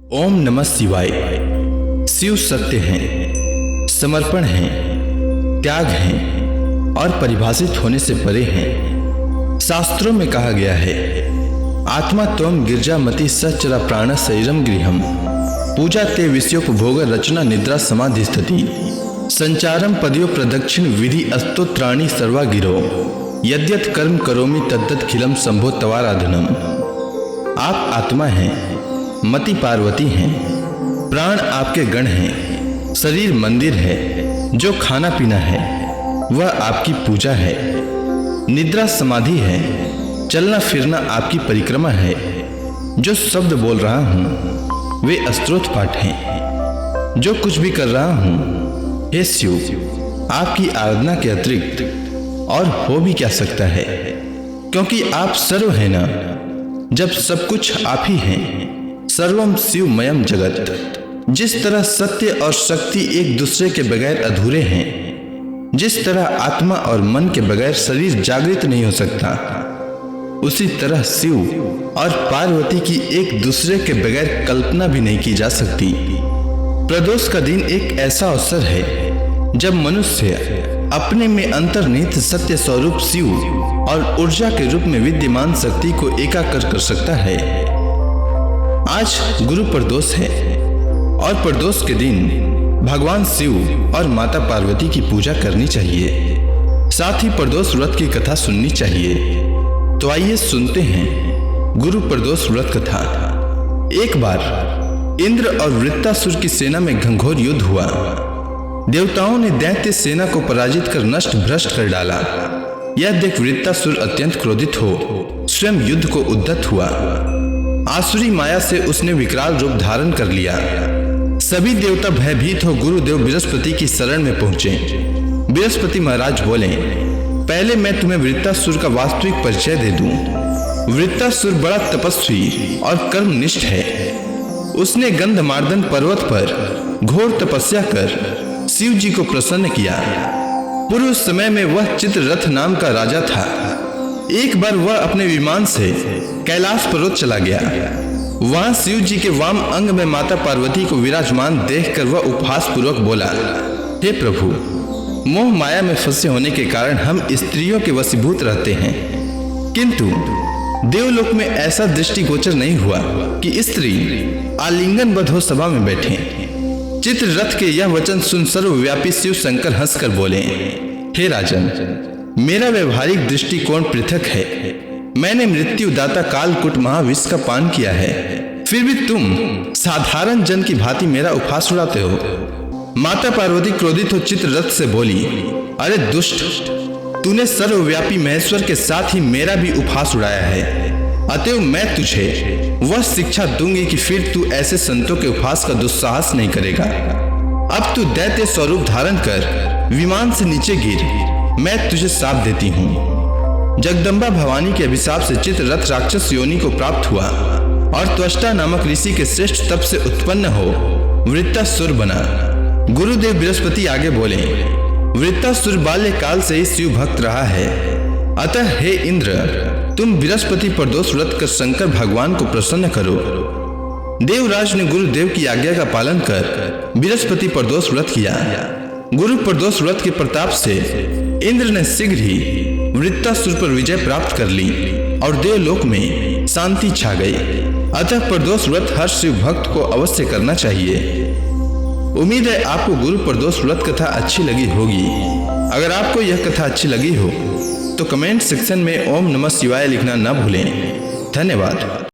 ओम नमः शिवाय। शिव सत्य हैं, समर्पण हैं, त्याग हैं और परिभाषित होने से परे हैं। शास्त्रों में कहा गया है, आत्मा त्वं गिरजामति सचरा प्राण शरीरम गृहम पूजा ते विषयोपभोग रचना निद्रा समाधि स्थिति संचारम पदयो प्रदक्षिण विधि अस्तोत्राणि सर्वा गिरो यद्यत कर्म करोमि तद्दत खिलम संभो तवाराधनम। आप आत्मा हैं, मति पार्वती हैं, प्राण आपके गण हैं, शरीर मंदिर है, जो खाना पीना है वह आपकी पूजा है, निद्रा समाधि है, चलना फिरना आपकी परिक्रमा है, जो शब्द बोल रहा हूँ वे स्तोत्र पाठ हैं, जो कुछ भी कर रहा हूँ हे शिव आपकी आराधना के अतिरिक्त और हो भी क्या सकता है, क्योंकि आप सर्व हैं ना। जब सब कुछ आप ही हैं, सर्वम शिवमयम जगत। जिस तरह सत्य और शक्ति एक दूसरे के बगैर अधूरे हैं, जिस तरह आत्मा और मन के बगैर शरीर जागृत नहीं हो सकता, उसी तरह शिव और पार्वती की एक दूसरे के बगैर कल्पना भी नहीं की जा सकती। प्रदोष का दिन एक ऐसा अवसर है जब मनुष्य अपने में अंतर्निहित सत्य स्वरूप शिव और ऊर्जा के रूप में विद्यमान शक्ति को एकाकर कर सकता है। आज गुरु प्रदोष है और प्रदोष के दिन भगवान शिव और माता पार्वती की पूजा करनी चाहिए, साथ ही प्रदोष व्रत की कथा सुननी चाहिए। तो आइए सुनते हैं गुरु प्रदोष व्रत कथा। एक बार इंद्र और वृत्तासुर की सेना में घंघोर युद्ध हुआ। देवताओं ने दैत्य सेना को पराजित कर नष्ट भ्रष्ट कर डाला। यह देख वृत्तासुर अत्यंत क्रोधित हो स्वयं युद्ध को उद्यत हुआ। आसुरी माया से उसने विकराल रूप धारण कर लिया। सभी देवता भयभीत हो गुरुदेव बृहस्पति की शरण में पहुंचे। बृहस्पति महाराज बोले, पहले मैं तुम्हें वृत्तासुर का वास्तविक परिचय दे दूं। वृत्तासुर बड़ा तपस्वी और कर्मनिष्ठ है। उसने गंधमार्दन पर्वत पर घोर तपस्या कर शिव जी को प्रसन्न किया। पूर्व समय में वह चित्ररथ नाम का राजा था। एक बार वह अपने विमान से कैलाश पर्वत चला गया। वहां शिव जी के वाम अंग में माता पार्वती को विराजमान देखकर वह उपहास पूर्वक बोला, हे प्रभु, मोह माया में फंसे होने के कारण हम स्त्रियों के वशीभूत रहते हैं, किंतु देवलोक में ऐसा दृष्टिगोचर नहीं हुआ कि स्त्री आलिंगनबद्ध हो सभा में बैठे। चित्ररथ के यह वचन सुन सर्वव्यापी शिव शंकर हंसकर बोले, हे राजन, मेरा व्यवहारिक दृष्टिकोण पृथक है। मैंने मृत्युदाता कालकूट महाविष का पान किया है, फिर भी तुम साधारण जन की भांति मेरा उपहास उड़ाते हो। माता पार्वती क्रोधित हो चित्ररथ से बोली, अरे दुष्ट, तूने सर्वव्यापी महेश्वर के साथ ही मेरा भी उपहास उड़ाया है। अतएव मैं तुझे वह शिक्षा दूंगी कि फिर तू ऐसे संतों के उपहास का दुस्साहस नहीं करेगा। अब तू दैत्य स्वरूप धारण कर विमान से नीचे गिर, मैं तुझे श्राप देती हूँ। जगदम्बा भवानी के अभिशाप से चित्ररथ राक्षस योनि को प्राप्त हुआ और त्वष्टा नामक ऋषि के श्रेष्ठ तप से उत्पन्न हो वृत्तासुर बना। गुरुदेव बृहस्पति आगे बोले, वृत्तासुर बाल्यकाल से ही शिव भक्त रहा है। अतः हे इंद्र, तुम बृहस्पति प्रदोष व्रत कर शंकर भगवान को प्रसन्न करो। देवराज ने गुरुदेव की आज्ञा का पालन कर बृहस्पति प्रदोष व्रत किया। गुरु प्रदोष व्रत के प्रताप से इंद्र ने शीघ्र ही वृत्तासुर पर विजय प्राप्त कर ली और देवलोक में शांति छा गई। अतः प्रदोष व्रत हर शिव भक्त को अवश्य करना चाहिए। उम्मीद है आपको गुरु प्रदोष व्रत कथा अच्छी लगी होगी। अगर आपको यह कथा अच्छी लगी हो तो कमेंट सेक्शन में ओम नमः शिवाय लिखना न भूलें। धन्यवाद।